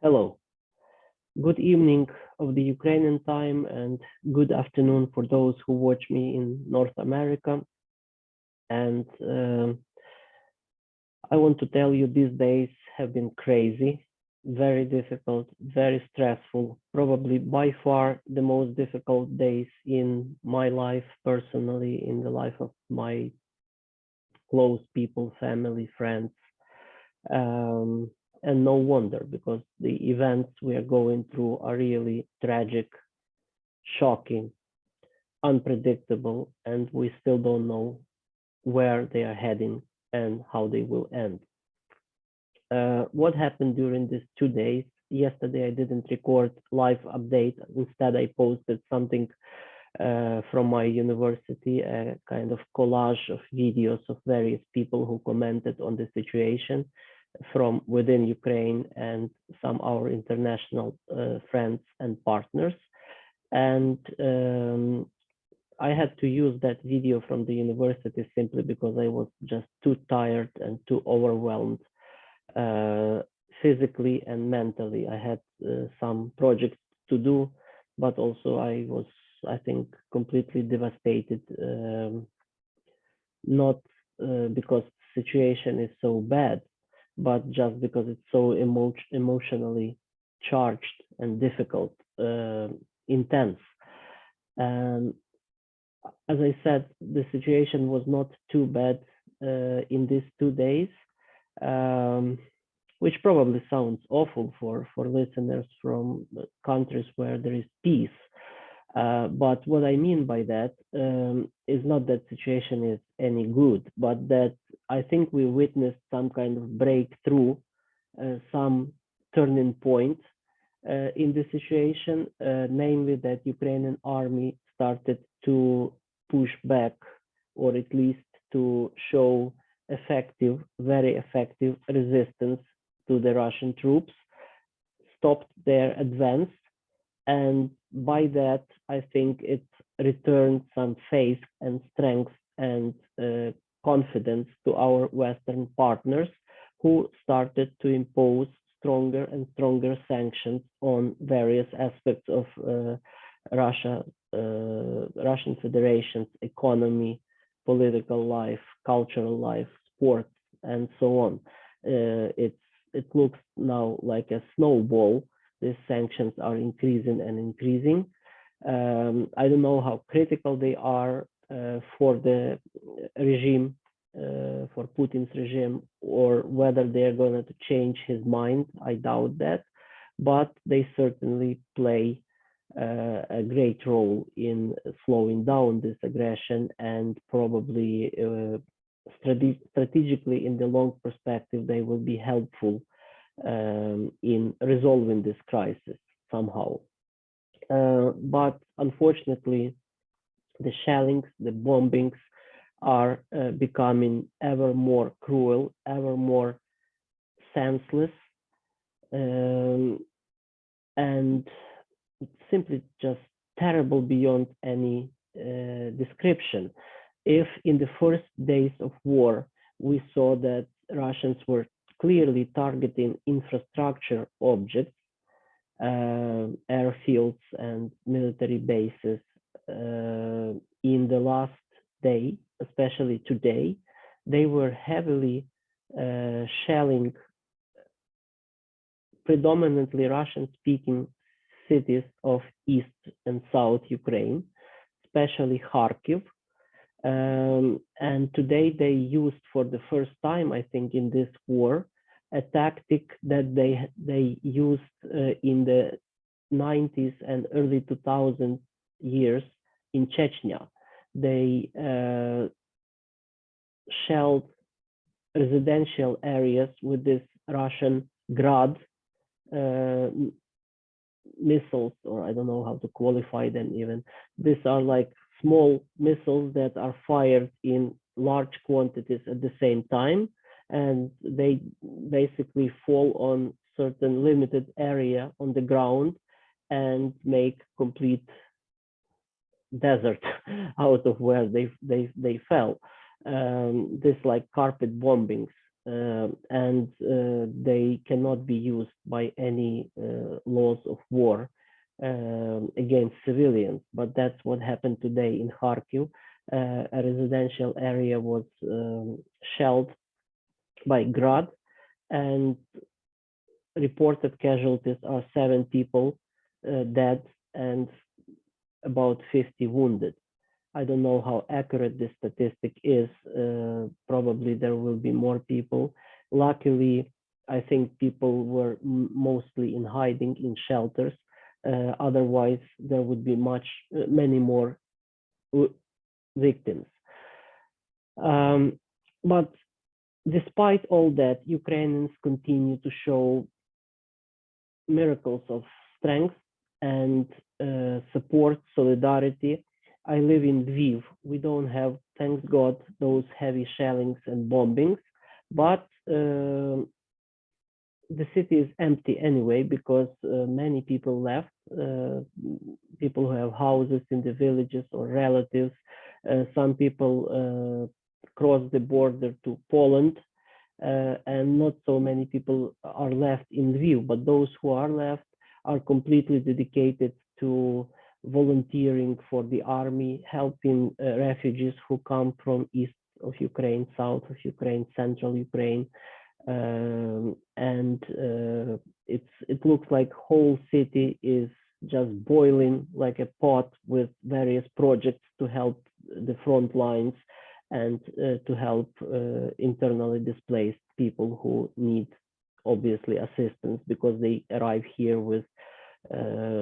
Hello, good evening of the Ukrainian time and good afternoon for those who watch me in North America. And I want to tell you these days have been crazy, very difficult, very stressful, probably by far the most difficult days in my life personally, in the life of my close people, family, friends. Um, and no wonder because the events we are going through are really tragic, shocking, unpredictable, and we still don't know where they are heading and how they will end. What happened during these 2 days? Yesterday, I didn't record live update. Instead, I posted something from my university, a kind of collage of videos of various people who commented on the situation from within Ukraine and some our international friends and partners. And I had to use that video from the university simply because I was just too tired and too overwhelmed physically and mentally. I had some projects to do, but also I was, I think, completely devastated, not because the situation is so bad, but just because it's so emotionally charged and difficult, intense. And as I said, the situation was not too bad in these 2 days, which probably sounds awful for listeners from countries where there is peace. But what I mean by that is not that situation is any good, but that I think we witnessed some kind of breakthrough, some turning point in the situation, namely that Ukrainian army started to push back, or at least to show effective, very effective resistance to the Russian troops, stopped their advance, and by that, I think it returned some faith and strength and confidence to our Western partners who started to impose stronger and stronger sanctions on various aspects of Russian Federation's economy, political life, cultural life, sports, and so on. It looks now like a snowball. These sanctions are increasing and increasing. I don't know how critical they are for the regime, for Putin's regime, or whether they're going to change his mind. I doubt that, but they certainly play a great role in slowing down this aggression and probably strategically in the long perspective, they will be helpful in resolving this crisis somehow. But unfortunately, the shellings, the bombings are becoming ever more cruel, ever more senseless, and simply just terrible beyond any description. If in the first days of war, we saw that Russians were clearly targeting infrastructure objects, airfields and military bases, in the last day, especially today, they were heavily shelling predominantly Russian-speaking cities of East and South Ukraine, especially Kharkiv. And today they used for the first time, I think, in this war, a tactic that they used in the 90s and early 2000 years in Chechnya. They shelled residential areas with this Russian Grad missiles, or I don't know how to qualify them even. These are like small missiles that are fired in large quantities at the same time, and they basically fall on certain limited area on the ground and make complete desert out of where they fell. This like carpet bombings and they cannot be used by any laws of war against civilians. But that's what happened today in Kharkiv. A residential area was shelled by Grad, and reported casualties are 7 people dead and about 50 wounded. I don't know how accurate this statistic is. Probably there will be more people. Luckily, I think people were mostly in hiding in shelters. Otherwise, there would be many more victims. But despite all that, Ukrainians continue to show miracles of strength and support, solidarity. I live in Lviv. We don't have, thanks God, those heavy shellings and bombings, but the city is empty anyway because many people left, people who have houses in the villages or relatives. Some people crossed the border to Poland, and not so many people are left in Lviv, but those who are left are completely dedicated to volunteering for the army, helping refugees who come from east of Ukraine, south of Ukraine, central Ukraine. And it looks like whole city is just boiling like a pot with various projects to help the front lines and to help internally displaced people who need obviously assistance because they arrive here with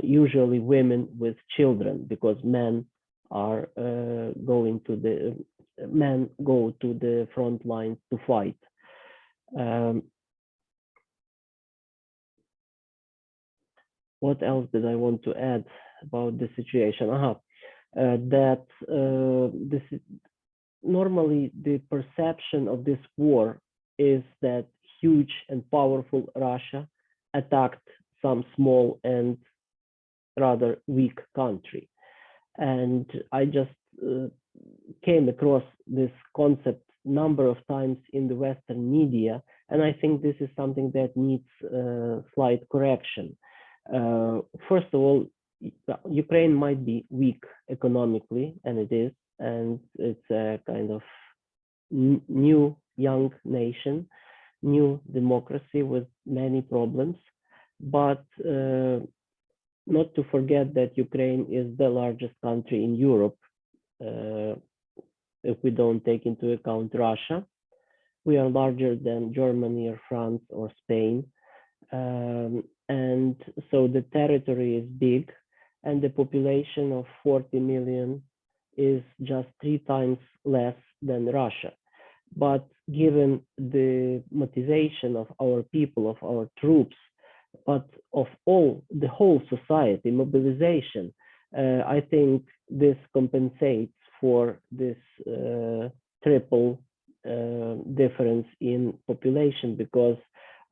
usually women with children, because men are go to the front lines to fight. What else did I want to add about the situation? That this normally the perception of this war is that huge and powerful Russia attacked some small and rather weak country. And I just came across this concept number of times in the Western media, and I think this is something that needs slight correction. First of all, Ukraine might be weak economically, and it is, and it's a kind of new young nation, new democracy with many problems, but not to forget that Ukraine is the largest country in Europe. If we don't take into account Russia, we are larger than Germany or France or Spain. And so the territory is big, and the population of 40 million is just 3 times less than Russia. But given the motivation of our people, of our troops, but of the whole society, mobilization, I think this compensates for this triple difference in population, because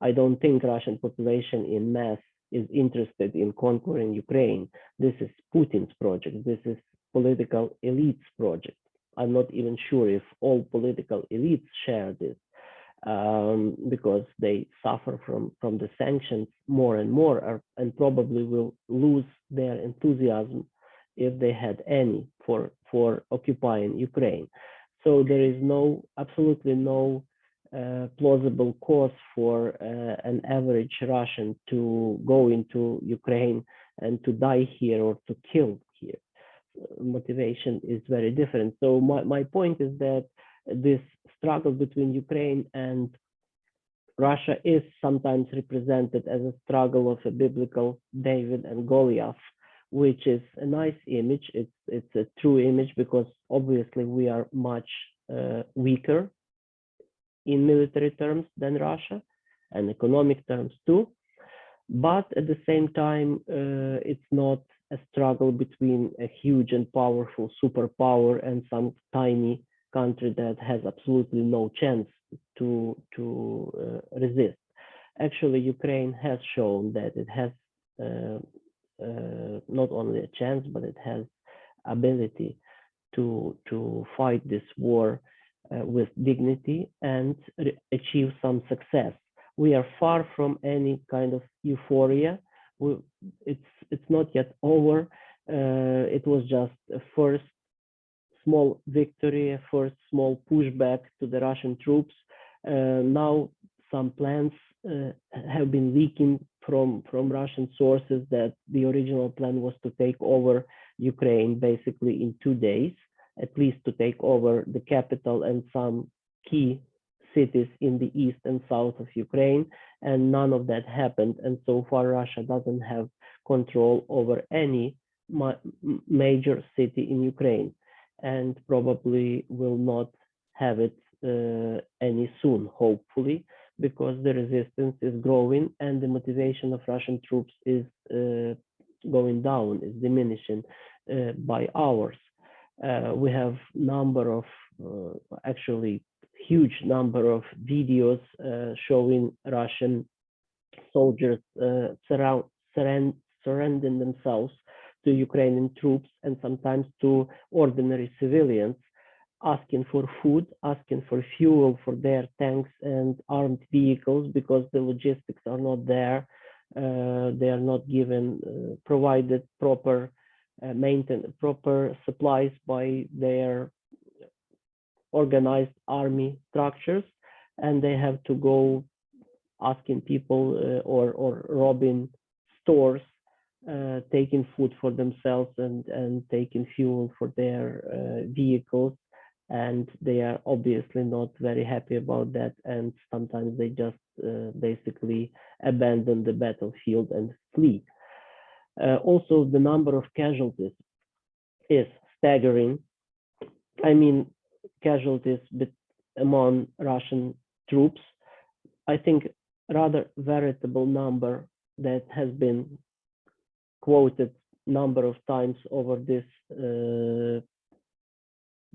I don't think Russian population in mass is interested in conquering Ukraine. This is Putin's project. This is political elites project. I'm not even sure if all political elites share this, because they suffer from the sanctions more and more, and probably will lose their enthusiasm, if they had any, for occupying Ukraine. So there is absolutely no plausible cause for an average Russian to go into Ukraine and to die here or to kill here. Motivation is very different. So my point is that this struggle between Ukraine and Russia is sometimes represented as a struggle of a biblical David and Goliath, which is a nice image. It's a true image, because obviously we are much weaker in military terms than Russia, and economic terms too. But at the same time, it's not a struggle between a huge and powerful superpower and some tiny country that has absolutely no chance to resist. Actually, Ukraine has shown that it has not only a chance, but it has ability to fight this war with dignity and achieve some success. We are far from any kind of euphoria. It's not yet over. It was just a first small victory, a first small pushback to the Russian troops. Now some plans have been leaking from Russian sources that the original plan was to take over Ukraine basically in 2 days, at least to take over the capital and some key cities in the east and south of Ukraine, and none of that happened. And so far, Russia doesn't have control over any major city in Ukraine, and probably will not have it any soon, hopefully, because the resistance is growing and the motivation of Russian troops is going down, is diminishing by hours. We have number of actually huge number of videos showing Russian soldiers surrendering themselves to Ukrainian troops and sometimes to ordinary civilians, asking for food, asking for fuel for their tanks and armed vehicles because the logistics are not there. They are not given, provided proper maintenance, proper supplies by their organized army structures, and they have to go asking people or robbing stores, taking food for themselves and taking fuel for their vehicles. And they are obviously not very happy about that, and sometimes they just basically abandon the battlefield and flee. Also, the number of casualties is staggering. I mean, casualties among Russian troops. I think rather veritable number that has been quoted number of times over this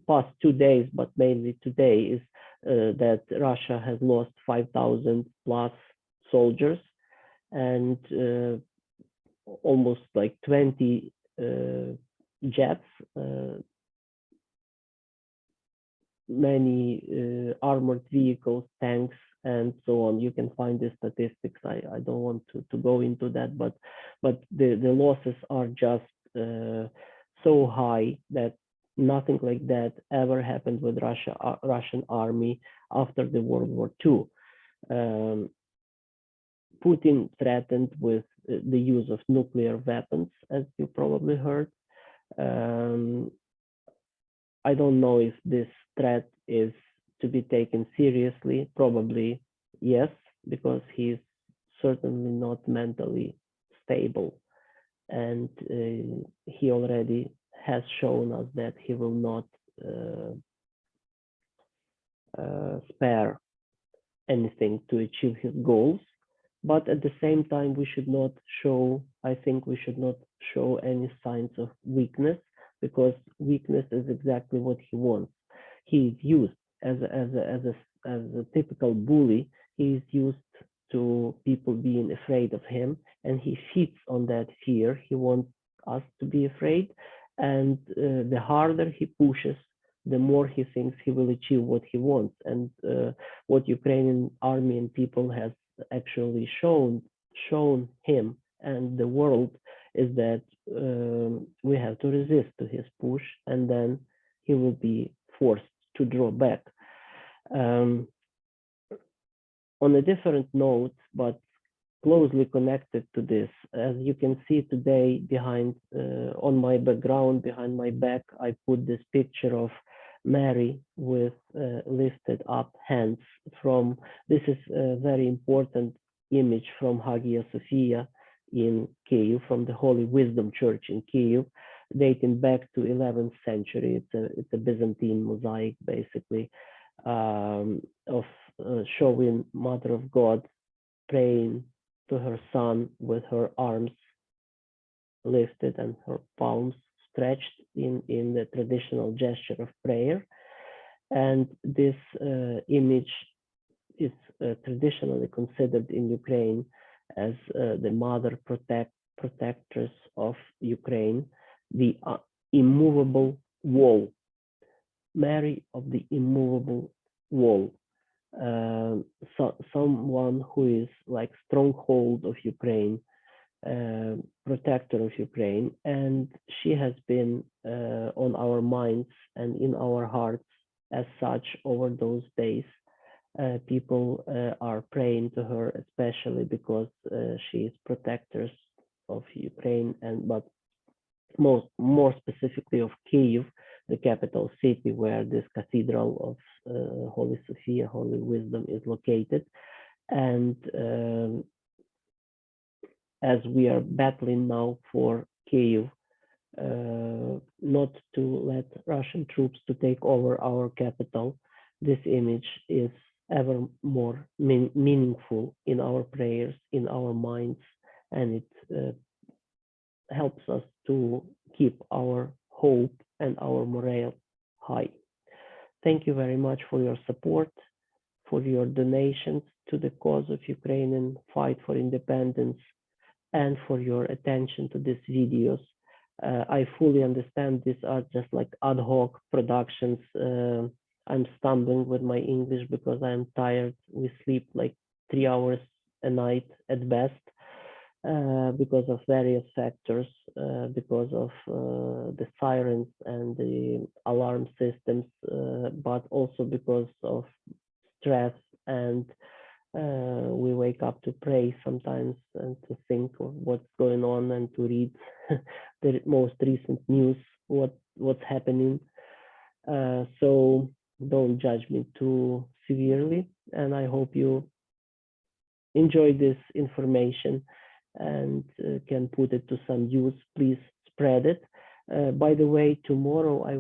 past 2 days, but mainly today, is that Russia has lost 5,000 plus soldiers and almost like 20 jets, many armored vehicles, tanks, and so on. You can find the statistics. I don't want to go into that, but the losses are just so high that nothing like that ever happened with Russian army after the World War II. Putin threatened with the use of nuclear weapons, as you probably heard. I don't know if this threat is to be taken seriously. Probably yes, because he's certainly not mentally stable, and he already has shown us that he will not spare anything to achieve his goals. But at the same time, we should not show, I think we should not show any signs of weakness, because weakness is exactly what he wants. He is used as a typical bully. He is used to people being afraid of him, and he feeds on that fear. He wants us to be afraid, and the harder he pushes, the more he thinks he will achieve what he wants. And what Ukrainian army and people has actually shown him and the world is that we have to resist to his push, and then he will be forced to draw back. On a different note, but closely connected to this, as you can see today behind, on my background, behind my back, I put this picture of Mary with lifted up hands from, this is a very important image from Hagia Sophia in Kyiv, from the Holy Wisdom Church in Kyiv, dating back to 11th century. It's a Byzantine mosaic, basically, of showing Mother of God praying to her son with her arms lifted and her palms stretched in the traditional gesture of prayer. And this image is traditionally considered in Ukraine as the mother protectress of Ukraine, the immovable wall. Mary of the immovable wall, someone who is like stronghold of Ukraine, protector of Ukraine, and she has been on our minds and in our hearts as such over those days. People are praying to her, especially because she is protectors of Ukraine, and but more specifically of Kyiv, the capital city where this cathedral of Holy Sophia, Holy Wisdom, is located. And as we are battling now for Kyiv, not to let Russian troops to take over our capital, this image is ever more meaningful in our prayers, in our minds, and it helps us to keep our hope and our morale high. Thank you very much for your support, for your donations to the cause of Ukrainian fight for independence, and for your attention to these videos. I fully understand these are just like ad hoc productions. I'm stumbling with my English because I'm tired. We sleep like 3 hours a night at best because of various factors, because of the sirens and the alarm systems, but also because of stress, and we wake up to pray sometimes and to think of what's going on and to read the most recent news, what's happening. So don't judge me too severely, and I hope you enjoy this information and can put it to some use. Please spread it. By the way, tomorrow I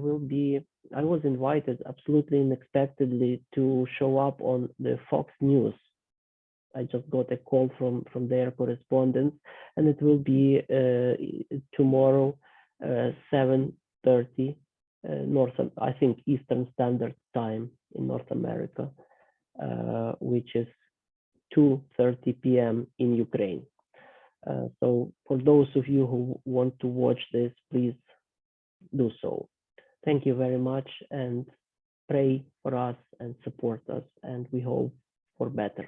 was invited absolutely unexpectedly to show up on the Fox News. I just got a call from their correspondent, and it will be tomorrow, 7:30 I think Eastern Standard Time in North America, which is 2:30 p.m. in Ukraine. So for those of you who want to watch this, please do so. Thank you very much, and pray for us and support us, and we hope for better.